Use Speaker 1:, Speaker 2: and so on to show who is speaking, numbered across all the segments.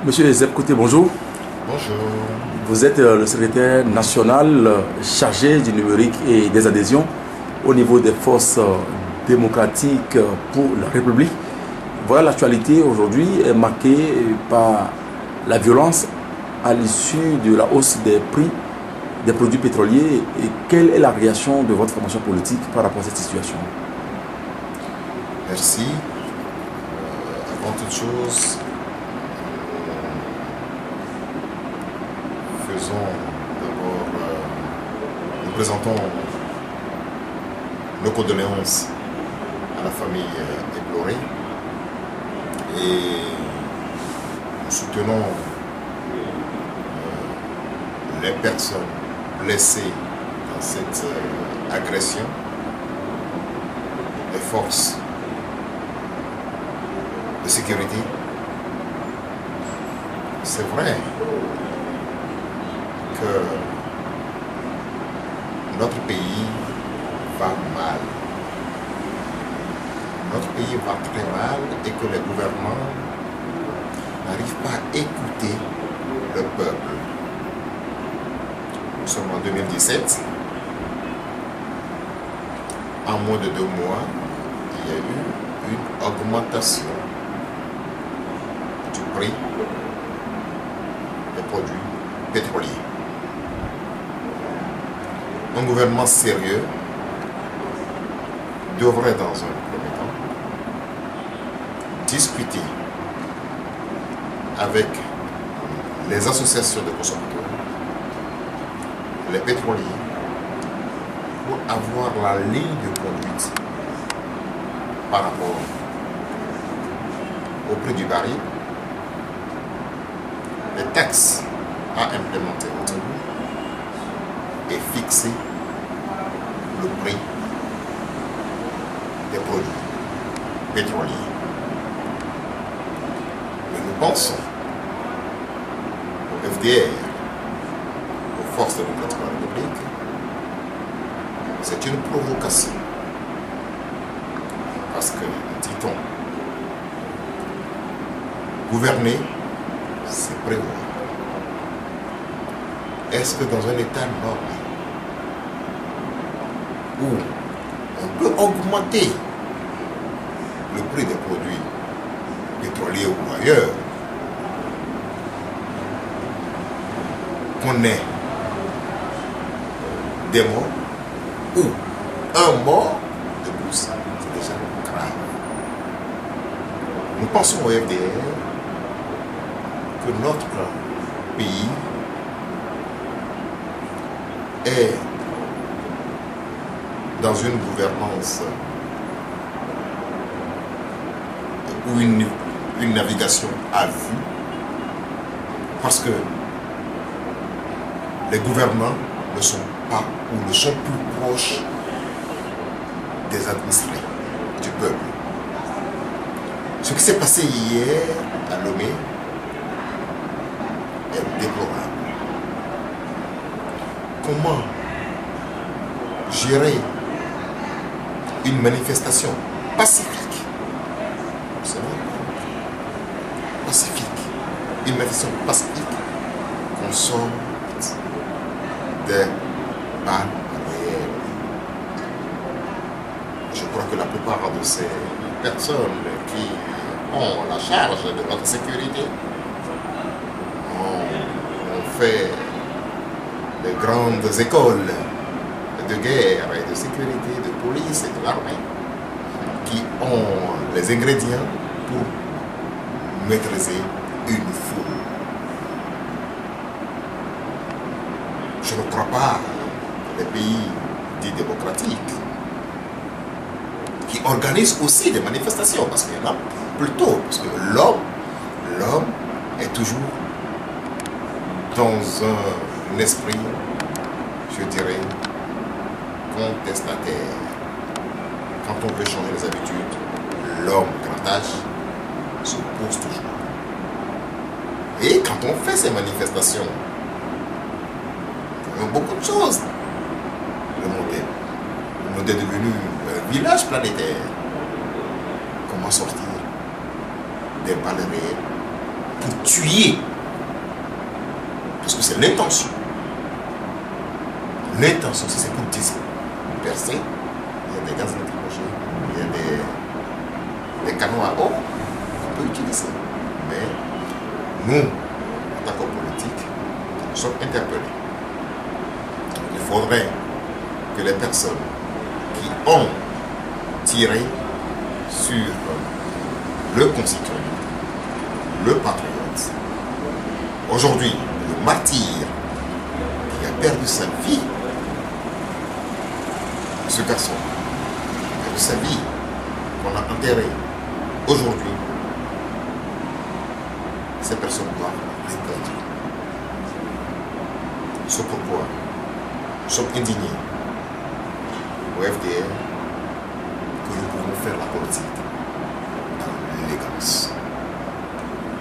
Speaker 1: Monsieur Zeb Côté, bonjour.
Speaker 2: Bonjour.
Speaker 1: Vous êtes le secrétaire national chargé du numérique et des adhésions au niveau des forces démocratiques pour la République. Voilà, l'actualité aujourd'hui est marquée par la violence à l'issue de la hausse des prix des produits pétroliers. Et quelle est la réaction de votre formation politique par rapport à cette situation?
Speaker 2: Merci. Avant toute chose, nous présentons nos condoléances à la famille éplorée et nous soutenons les personnes blessées dans cette agression. Les forces de sécurité. C'est vrai que notre pays va mal. Notre pays va très mal et que les gouvernants n'arrivent pas à écouter le peuple. Nous sommes en 2017. En moins de 2 mois, il y a eu une augmentation du prix des produits pétroliers. Un gouvernement sérieux devrait, dans un premier temps, discuter avec les associations de consommateurs, les pétroliers, pour avoir la ligne de conduite par rapport au prix du baril, les taxes à implémenter autour et fixer le prix des produits pétroliers. Mais nous pensons au FDR, aux forces démocratiques de la République, c'est une provocation. Parce que, dit-on, gouverner, c'est prévoir. Est-ce que dans un État normal, où on peut augmenter le prix des produits pétroliers ou ailleurs, qu'on ait des morts ou un mort de plus, c'est déjà grave. Nous pensons au FDR que notre pays est dans une gouvernance ou une navigation à vue, parce que les gouvernants ne sont pas ou ne sont plus proches des administrés, du peuple. Ce qui s'est passé hier à Lomé est déplorable. Comment gérer une manifestation pacifique, une manifestation pacifique, qu'on sorte des balles réelles. Je crois que la plupart de ces personnes qui ont la charge de notre sécurité ont fait de grandes écoles de guerre et de sécurité, de police et de l'armée, qui ont les ingrédients pour maîtriser une foule. Je ne crois pas que les pays dits démocratiques qui organisent aussi des manifestations, parce qu'il y en a plutôt, parce que l'homme est toujours dans un esprit, je dirais, contestataire. Quand on veut changer les habitudes, l'homme grand âge se pose toujours. Et quand on fait ces manifestations, il y a beaucoup de choses. Le monde est devenu un village planétaire. Comment sortir des balles réelles pour tuer. Parce que c'est l'intention. L'intention, c'est pour disperser. Il y a des gaz lacrymogènes, il y a des canons à eau qu'on peut utiliser. Mais nous, en tant que politiques, nous sommes interpellés. Il faudrait que les personnes qui ont tiré sur le concitoyen, le patriote, aujourd'hui, le martyr qui a perdu sa vie, ce garçon qui a perdu sa vie, qu'on a enterré aujourd'hui, ces personnes doivent répondre. C'est pourquoi nous sommes indignés au FDR que nous pouvons faire la politique dans l'élégance.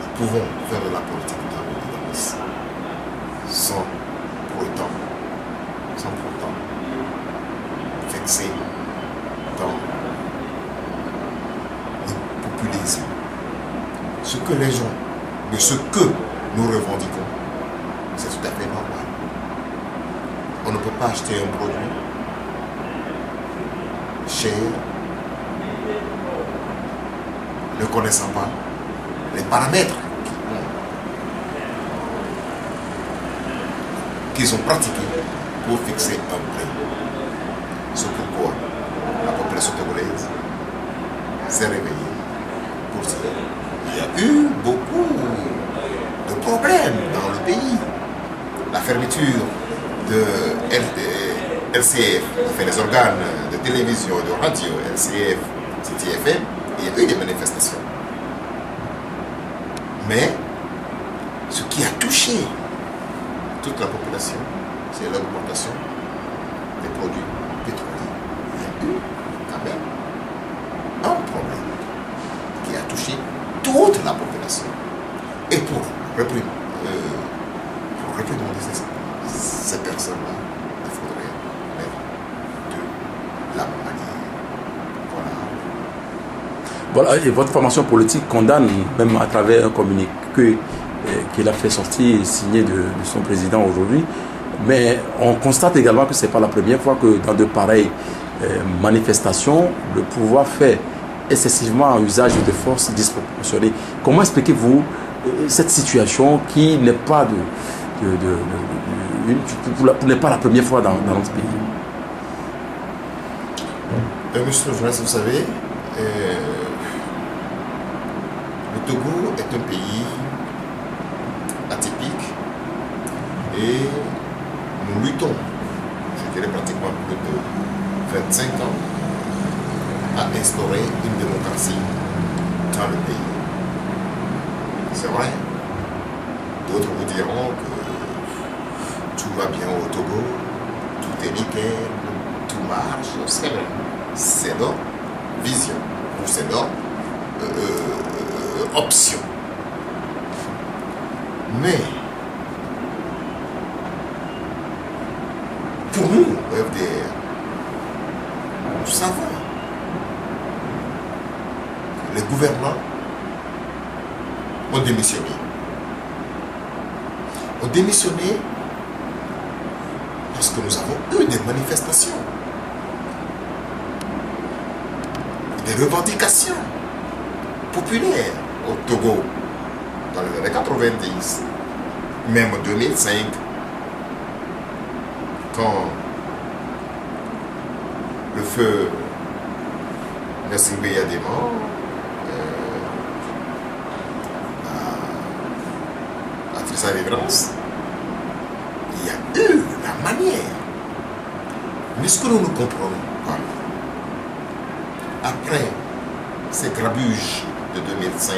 Speaker 2: Nous pouvons faire de la politique dans l'élégance sans pour autant vexer dans le populisme. Ce que les gens, de ce que nous revendiquons, c'est tout à fait normal. On ne peut pas acheter un produit cher, ne connaissant pas les paramètres qu'ils ont pratiqués pour fixer un prix. C'est pourquoi la population togolaise s'est réveillée pour dire qu'il y a eu beaucoup de problèmes dans le pays. La fermeture de LCF, enfin les organes de télévision et de radio, LCF, CTFM, il y a eu des manifestations. Mais ce qui a touché toute la population, c'est l'augmentation des produits pétroliers. Il y a eu quand même un problème qui a touché toute la population. Et pour réprimer ces personnes-là, il faudrait mettre de la manière.
Speaker 1: Voilà, et votre formation politique condamne, même à travers un communiqué qu'il a fait sortir, signé de son président aujourd'hui. Mais on constate également que ce n'est pas la première fois que dans de pareilles manifestations, le pouvoir fait excessivement usage de forces disproportionnées. Comment expliquez-vous cette situation qui n'est pas n'est pas la première fois dans notre pays?
Speaker 2: Monsieur le journaliste, vous savez, le Togo est un pays atypique et nous luttons, je dirais pratiquement plus de 25 ans, à instaurer une démocratie dans le pays. C'est vrai. D'autres vous diront que tout va bien au Togo, tout est nickel, tout marche. C'est vrai. C'est leur vision, ou c'est leur option. Mais pour nous, au FDR, nous savons que les gouvernants ont démissionné. Ont démissionné parce que nous avons eu des manifestations, des revendications populaires au Togo dans les années 90, même en 2005, quand le feu Nassingbe Yadema a fait sa révérence, il y a eu la manière. Mais ce que nous ne comprenons pas, après ces grabuges de 2005,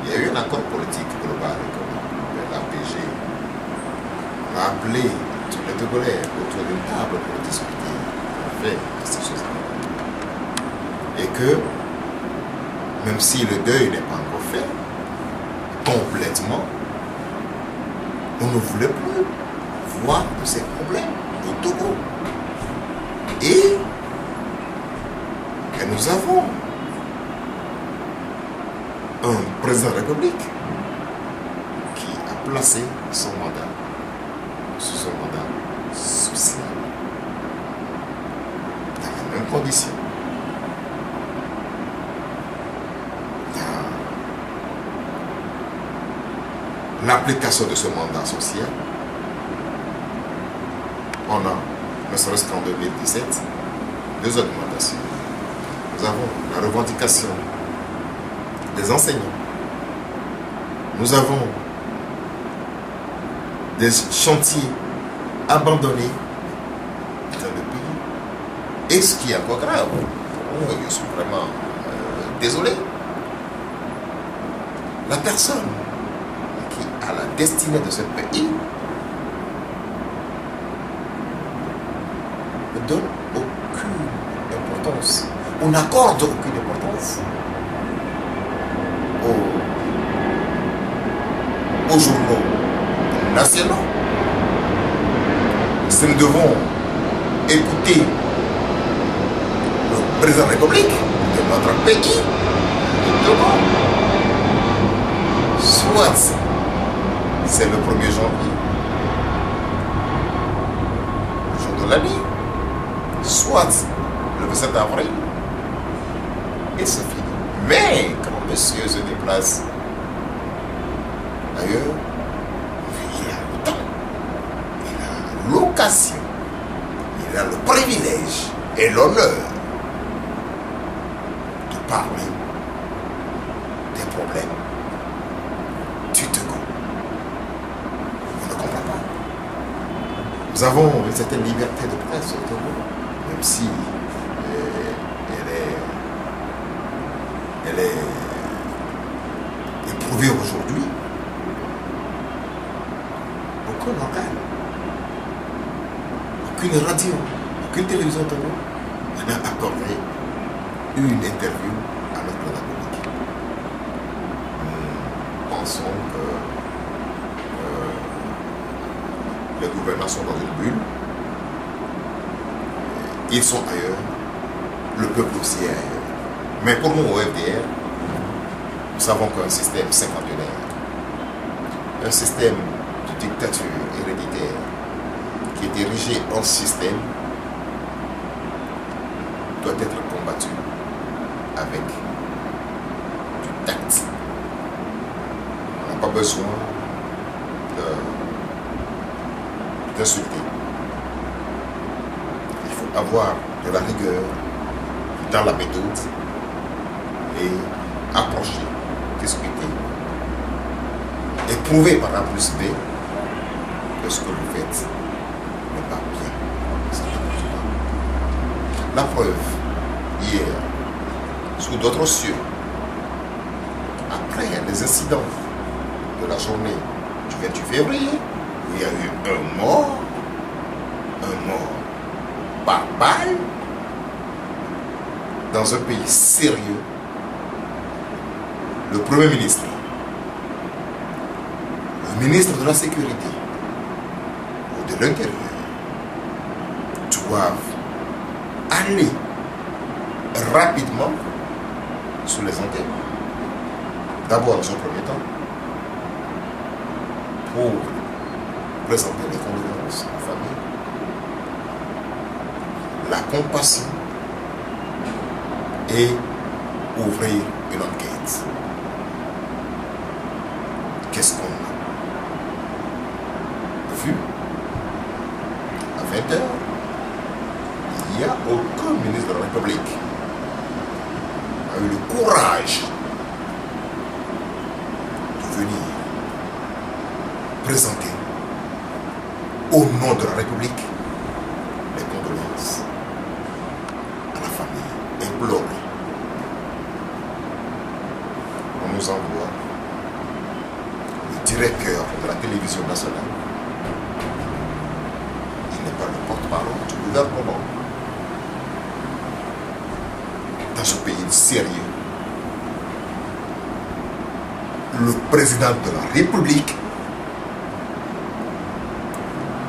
Speaker 2: il y a eu un accord politique global comme l'APG. On a appelé tous les Togolais autour d'une table pour discuter, en fait, de ces choses-là. Et que, même si le deuil n'est pas encore fait, complètement, on ne voulait plus voir de ces problèmes au Togo. Et nous avons un président de la République placer son mandat sous un mandat social, dans les mêmes conditions. Dans l'application de ce mandat social, on a, ne serait-ce qu'en 2017, deux augmentations. Nous avons la revendication des enseignants. Nous avons des chantiers abandonnés dans le pays. Et ce qui est encore grave, je suis vraiment désolé, la personne qui a la destinée de ce pays ne donne aucune importance, on n'accorde aucune importance aux journaux nationaux. Si nous devons écouter le président de la République de notre pays, nous devons, soit c'est le 1er janvier, le jour de l'année, soit le 27 avril, et c'est fini. Mais quand monsieur se déplace d'ailleurs, il a le temps, il a l'occasion, il a le privilège et l'honneur de parler des problèmes du Togo. On ne comprend pas. Nous avons une certaine liberté de presse au Togo, même si elle est éprouvée aujourd'hui. Aucun organe, aucune radio, aucune télévision Togo n'a accordé une interview à notre République. Nous pensons que les gouvernants sont dans une bulle. Ils sont ailleurs, le peuple aussi est ailleurs. Mais pour nous, au FDR, nous savons qu'un système cinquantenaire, un système de dictature héréditaire qui est érigé en système, doit être combattu avec du tact. On n'a pas besoin d'insulter. Il faut avoir de la rigueur dans la méthode et approcher, discuter et prouver par A plus B que ce que vous faites n'est pas bien. La preuve, hier, sous d'autres cieux, après les incidents de la journée du 28 février, où il y a eu un mort par balle, dans un pays sérieux, le Premier ministre, le ministre de la Sécurité ou de l'Intérieur doivent aller rapidement sur les antennes. D'abord, dans un premier temps, pour présenter les condoléances aux familles, la compassion et ouvrir une enquête. Qu'est-ce qu'on a vu à 20h? Il n'y a aucun ministre de la République qui a eu le courage de venir présenter au nom de la République les condoléances à la famille, implorer. On nous envoie le directeur de la télévision nationale. Il n'est pas le porte-parole du gouvernement. Dans ce pays sérieux, le président de la République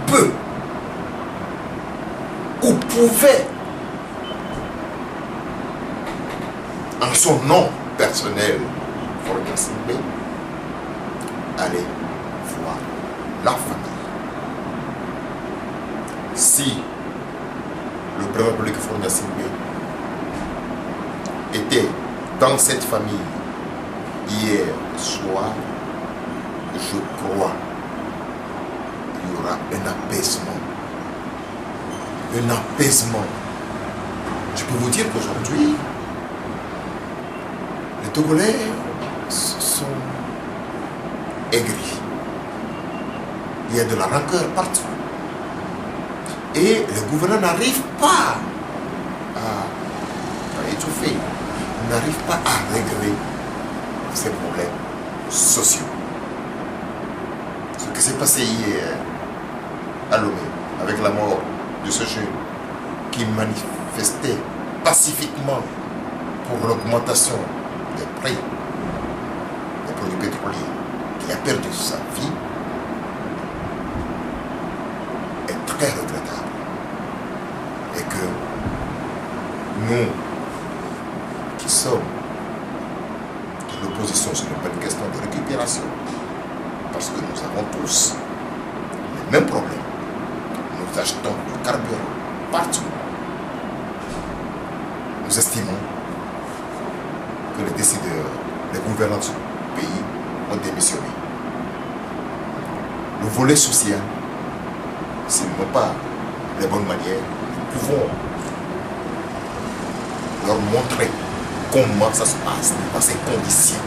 Speaker 2: peut ou pouvait, en son nom personnel, aller savoir la famille. Si le président de la République Faure Gnassingbé était dans cette famille hier soir, je crois qu'il y aura un apaisement. Un apaisement. Je peux vous dire qu'aujourd'hui, les Togolais sont aigris. Il y a de la rancœur partout. Et le gouvernement n'arrive pas à étouffer, n'arrive pas à régler ces problèmes sociaux. Ce qui s'est passé hier à Lomé, avec la mort de ce jeune qui manifestait pacifiquement pour l'augmentation des prix des produits pétroliers, qui a perdu sa vie, est très regrettable. Et que nous, qui sommes de l'opposition, ce n'est pas une question de récupération, parce que nous avons tous les mêmes problèmes. Nous achetons du carburant partout. Nous estimons que les décideurs, les gouvernants de ce pays ont démissionné. Le volet social, s'ils n'ont pas les bonnes manières, nous pouvons leur montrer comment ça se passe dans ces conditions.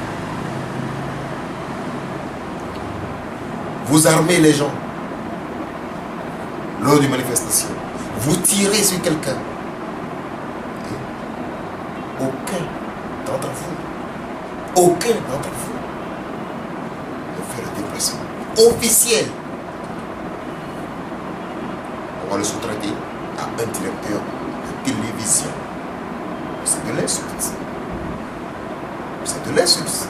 Speaker 2: Vous armez les gens lors d'une manifestation, vous tirez sur quelqu'un. Aucun d'entre vous ne fait le déplacement officiel. On va le sous-traiter à un directeur de télévision. C'est de l'insulte. C'est de l'insulte.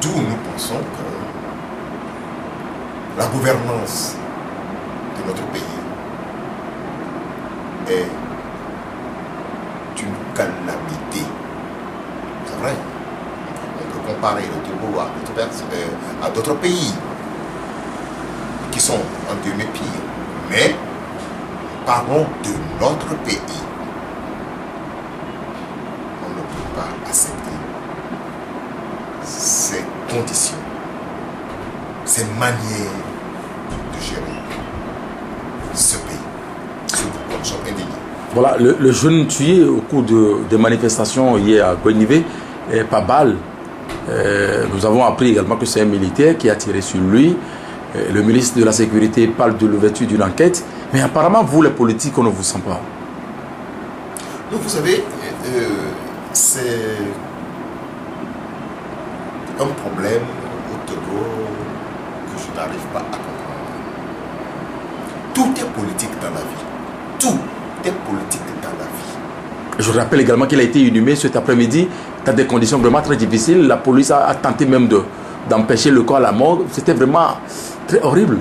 Speaker 2: D'où nous pensons que la gouvernance de notre pays est une calamité. C'est vrai. On peut comparer le Togo à d'autres pays qui sont en guillemets pires. Mais parlons de notre pays. On ne peut pas accepter ces conditions, ces manières de gérer ce pays. C'est pourquoi nous sommes indignés.
Speaker 1: Voilà, le jeune tué au cours des manifestations hier à Guenivé, par balle. Nous avons appris également que c'est un militaire qui a tiré sur lui. Le ministre de la Sécurité parle de l'ouverture d'une enquête. Mais apparemment, vous, les politiques, on ne vous sent pas.
Speaker 2: Donc, vous savez, c'est un problème au Togo que je n'arrive pas à comprendre. Tout est politique dans la vie. Tout est politique dans la vie.
Speaker 1: Je rappelle également qu'il a été inhumé cet après-midi dans des conditions vraiment très difficiles. La police a tenté même d'empêcher le corps à la mort. C'était vraiment très horrible.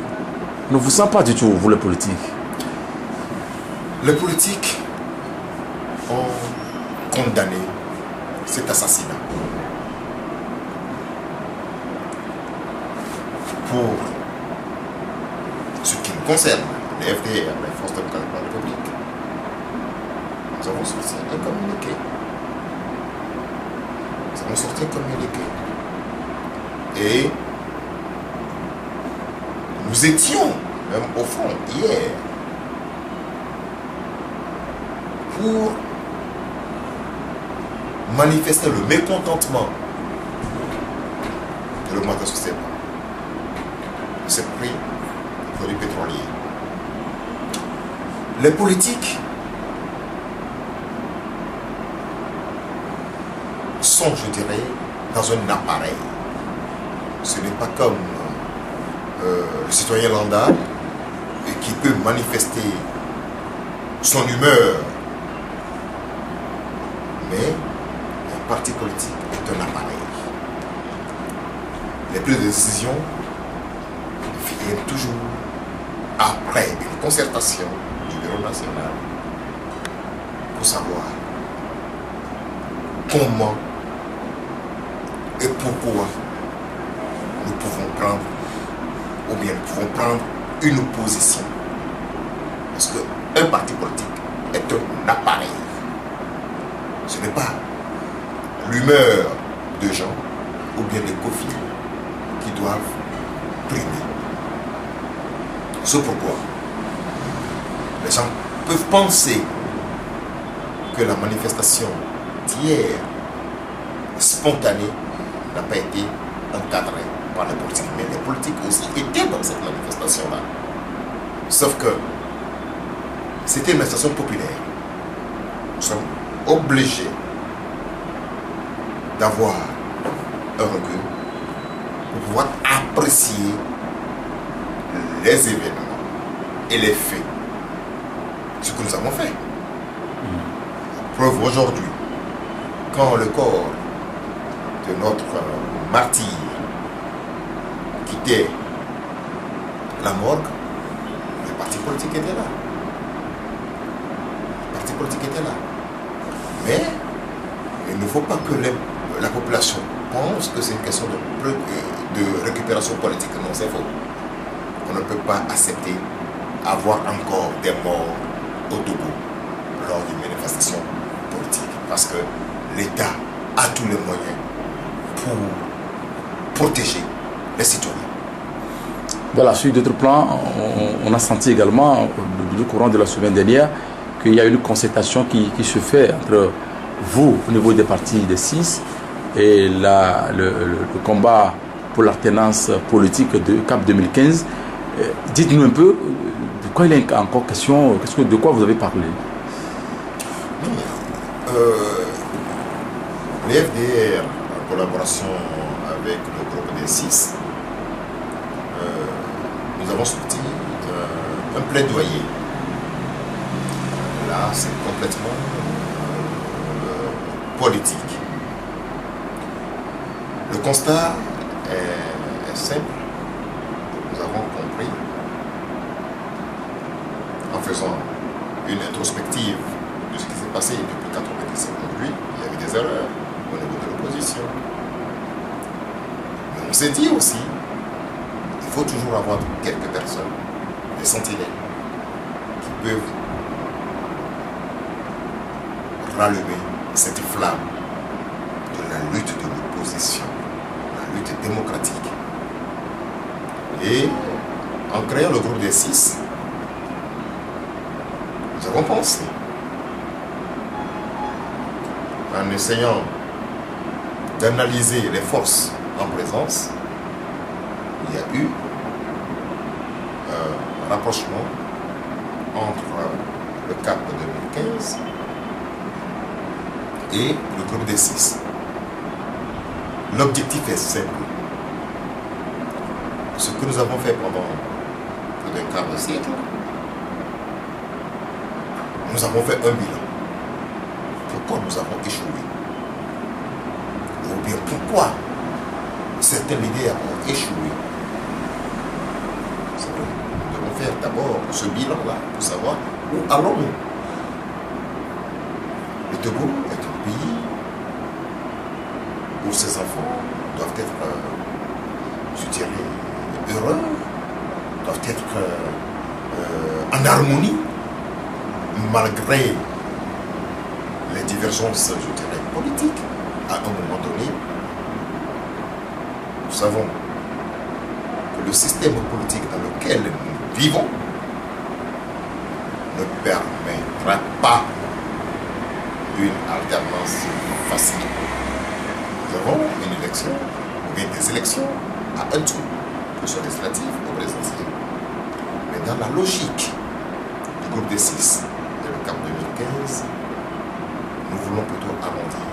Speaker 1: On ne vous sent pas du tout, vous, les politiques.
Speaker 2: Les politiques ont condamné cet assassinat pour ce qui nous concerne, les FDR, les forces de la République. Nous avons sorti un communiqué. Nous avons sorti un communiqué. Et nous étions, même au fond, hier, pour manifester le mécontentement de l'augmentation de ces prix des produits pétroliers. Les politiques sont, je dirais, dans un appareil. Ce n'est pas comme le citoyen lambda qui peut manifester son humeur. Mais un parti politique est un appareil. Les prises de décision viennent toujours après une concertation du Bureau national pour savoir comment et pourquoi nous pouvons prendre ou bien nous pouvons prendre une position. Parce qu'un parti politique est un appareil. Ce n'est pas l'humeur de gens ou bien des conflits qui doivent primer. C'est pourquoi les gens peuvent penser que la manifestation d'hier, spontanée, n'a pas été encadrée par les politiques. Mais les politiques aussi étaient dans cette manifestation-là. Sauf que c'était une manifestation populaire. Nous sommes obligés d'avoir un recul pour pouvoir apprécier les événements et les faits. Ce que nous avons fait. Preuve aujourd'hui, quand le corps de notre martyr quittait la morgue, les partis politiques étaient là. Les partis politiques étaient là. Mais il ne faut pas que la population pense que c'est une question de récupération politique. Non, c'est faux. On ne peut pas accepter avoir encore des morts au Togo lors d'une manifestation politique. Parce que l'État a tous les moyens pour protéger les citoyens.
Speaker 1: Voilà, sur d'autres plans, on a senti également, au courant de la semaine dernière, qu'il y a une concertation qui se fait entre vous, au niveau des partis des 6, et le combat pour l'alternance politique de CAP 2015. Dites-nous un peu de quoi il est encore question, de quoi vous avez parlé.
Speaker 2: L'FDR, en collaboration avec le groupe des 6, nous avons sorti un plaidoyer. Là, c'est complètement politique. Le constat est simple. Nous avons compris, en faisant une introspective de ce qui s'est passé depuis 1990 aujourd'hui, il y avait des erreurs au niveau de l'opposition. Mais on s'est dit aussi, il faut toujours avoir quelques personnes, des sentinelles, qui peuvent rallumer cette flamme de la lutte de l'opposition, la lutte démocratique. Et en créant le groupe des 6, nous avons pensé, en essayant d'analyser les forces en présence, il y a eu un rapprochement entre le CAP 2015 et le groupe des 6. L'objectif est simple. Ce que nous avons fait pendant plus d'un quart de siècle, nous avons fait un bilan. Pourquoi nous avons échoué? Ou bien pourquoi certains leaders ont échoué? C'est vrai. Nous devons faire d'abord ce bilan-là pour savoir où allons-nous. Le Togo est un pays où ses enfants doivent être, je dirais, heureux, doivent être en harmonie, malgré les divergences, je dirais, politiques. À un moment donné, nous savons que le système politique dans lequel nous vivons ne permettra pas une alternance facile. Nous avons une élection, ou bien des élections à un tour, que ce soit législatif ou présidentiel. Mais dans la logique du groupe des 6 de le CAP 2015, nous voulons plutôt arrondir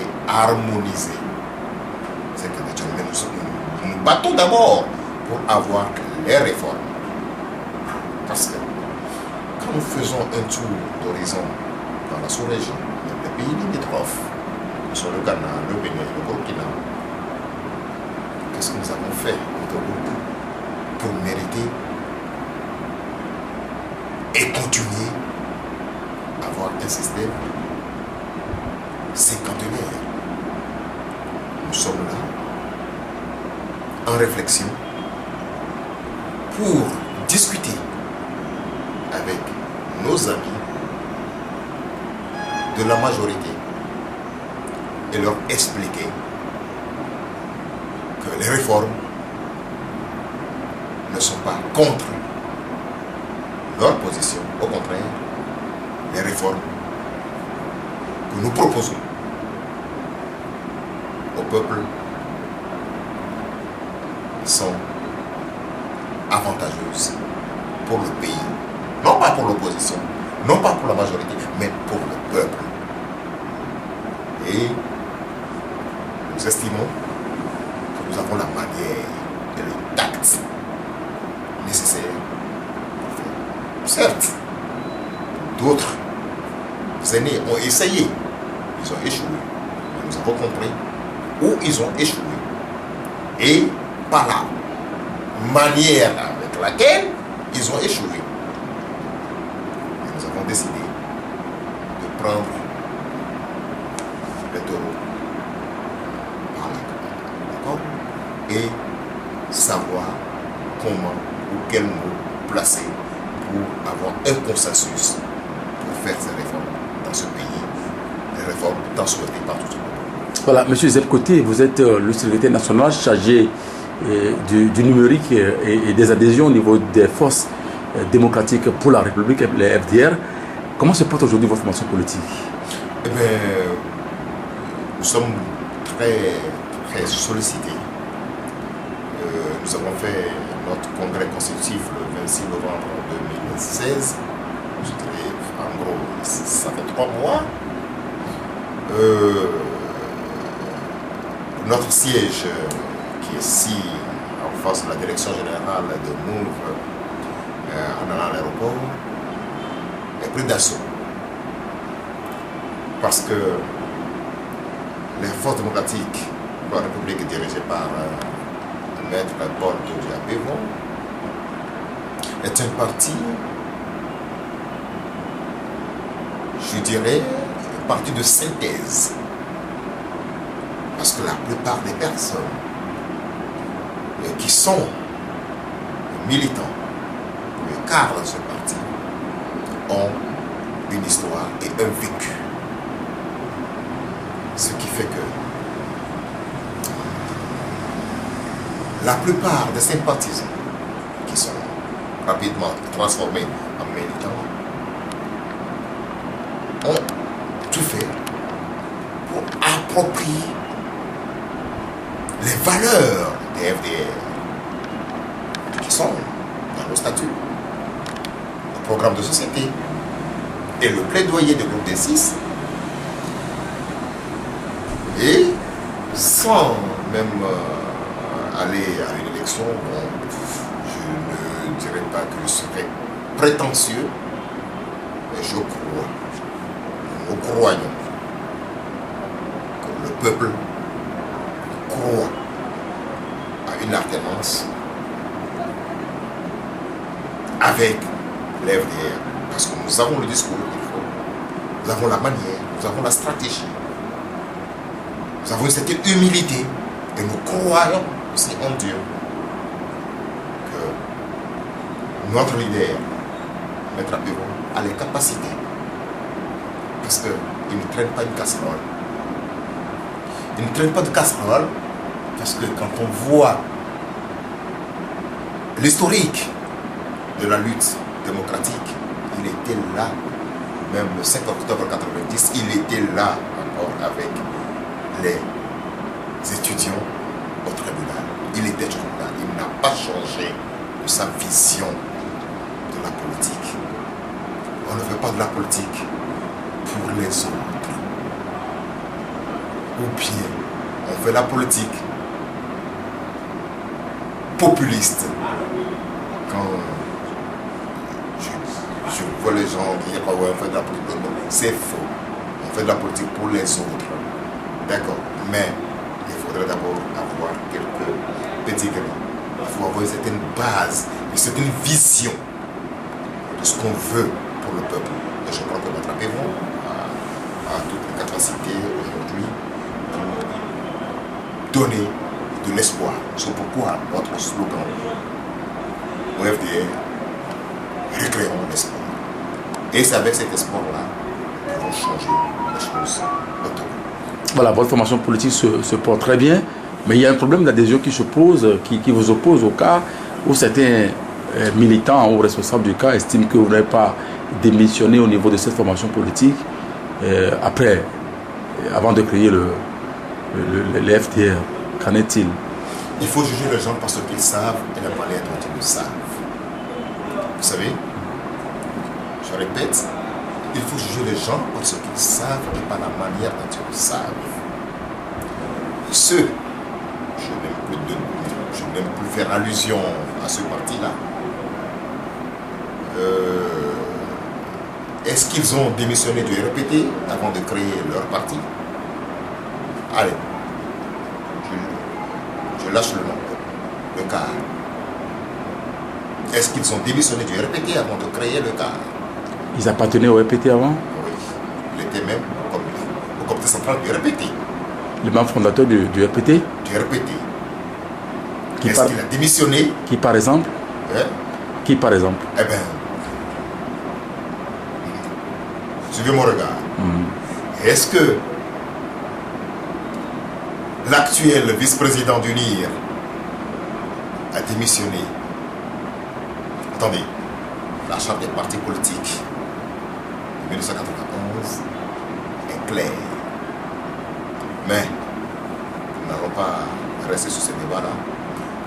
Speaker 2: et harmoniser. C'est que nous nous battons d'abord pour avoir les réformes. Parce que quand nous faisons un tour d'horizon dans la sous-région, les pays limitrophes, sur le Ghana, le Bénin, le Burkina, qu'est-ce que nous avons fait pour mériter et continuer à avoir un système cinquantenaire? Nous sommes là en réflexion pour discuter avec nos amis de la majorité et leur expliquer que les réformes ne sont pas contre leur position. Au contraire, les réformes que nous proposons au peuple sont avantageuses pour le pays. Non pas pour l'opposition, non pas pour la majorité, mais pour le peuple. Et nous estimons que nous avons la manière et le tact nécessaire pour faire. Certes, d'autres aînés ont essayé, ils ont échoué. Nous avons compris où ils ont échoué et par la manière avec laquelle ils ont échoué. Et nous avons décidé de prendre le taureau par la queue, d'accord, et savoir comment ou quel mot placer pour avoir un consensus pour faire ces réformes dans ce pays, des réformes tant souhaitées par tout le monde.
Speaker 1: Voilà, M. Zeb Côté, vous êtes le secrétaire national chargé du numérique et des adhésions au niveau des forces démocratiques pour la République, les FDR. Comment se porte aujourd'hui votre formation politique?
Speaker 2: Eh bien, nous sommes très sollicités. Nous avons fait notre congrès constitutif le 26 novembre 2016. En gros, ça fait 3 mois. Notre siège, qui est ici en face de la direction générale de Mouv, en allant à l'aéroport, est pris d'assaut. Parce que les forces démocratiques de la République dirigées par Maître Paul Diabévon est un parti, je dirais, un parti de synthèse. Parce que la plupart des personnes qui sont militants, les cadres de ce parti, ont une histoire et un vécu. Ce qui fait que la plupart des sympathisants qui sont rapidement transformés en militants ont tout fait pour approprier les valeurs des FDR qui sont dans le statut, le programme de société et le plaidoyer du groupe des 6. Et sans même aller à une élection, je ne dirais pas que je serais prétentieux, mais je crois, nous croyons que le peuple croit à une alternance avec l'FDR. Parce que nous avons le discours qu'il faut, nous avons la manière, nous avons la stratégie, nous avons une certaine humilité et nous croyons aussi en Dieu que notre leader, Maître Apéro, a les capacités. Parce qu'il ne traîne pas une casserole. Il ne traîne pas de casserole parce que quand on voit l'historique de la lutte démocratique, il était là, même le 5 octobre 1990, il était là encore avec les étudiants au tribunal. Il était toujours là, il n'a pas changé de sa vision de la politique. On ne fait pas de la politique pour les autres. Ou bien, on fait la politique populiste. Quand je vois les gens dire ah ouais, on fait de la politique, c'est faux. On fait de la politique pour les autres. D'accord. Mais il faudrait d'abord avoir quelques petits grains. Il faut avoir une certaine base, une certaine vision de ce qu'on veut pour le peuple. Et je crois que notre Apéron a toute la capacité aujourd'hui de donner de l'espoir. C'est pourquoi notre slogan au FDR, recréons l'espoir. Et c'est avec cet espoir-là qu'ils vont changer les choses autour.
Speaker 1: Voilà, votre formation politique se porte très bien, mais il y a un problème d'adhésion qui se pose, qui vous oppose au cas où certains militants ou responsables du cas estiment que vous n'avez pas démissionné au niveau de cette formation politique avant de créer le FDR. Qu'en est-il?
Speaker 2: Il faut juger les gens par ce qu'ils savent et ne pas les dont ils le savent. Vous savez, je répète, il faut juger les gens par ce qu'ils savent et par la manière dont ils le savent. Je n'aime plus faire allusion à ce parti-là. Est-ce qu'ils ont démissionné du RPT avant de créer leur parti? Allez, je lâche le nom, le CAR. Est-ce qu'ils ont démissionné du RPT avant de créer le CAR?
Speaker 1: Ils appartenaient au RPT avant?
Speaker 2: Oui, il était même au comité central du RPT.
Speaker 1: Le membre fondateur du RPT?
Speaker 2: Du RPT. Est-ce qu'il a démissionné?
Speaker 1: Qui par exemple? Qui par exemple?
Speaker 2: Eh bien, suivez mon regard. Est-ce que l'actuel vice-président du NIR a démissionné? Attendez, la charte des partis politiques de 1991 est claire. Mais nous n'allons pas rester sur ce débat-là.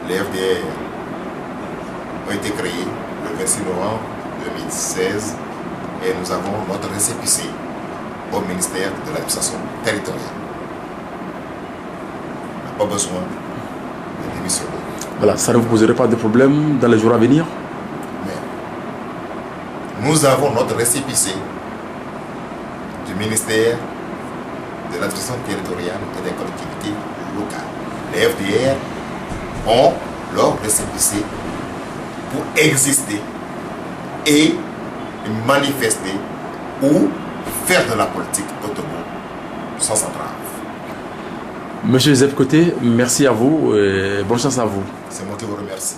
Speaker 2: Les FDR ont été créés le 26 novembre 2016 et nous avons notre récépissé au ministère de l'administration territoriale. On n'a pas besoin de démissionner.
Speaker 1: Voilà, ça ne vous poserait pas de problème dans les jours à venir?
Speaker 2: Mais nous avons notre récépissé du ministère de l'administration territoriale et des collectivités locales. Les FDR ont leur récépissé pour exister et manifester ou faire de la politique autonome sans entrave.
Speaker 1: Monsieur Joseph Côté, merci à vous et bonne chance à vous.
Speaker 2: C'est moi qui vous remercie.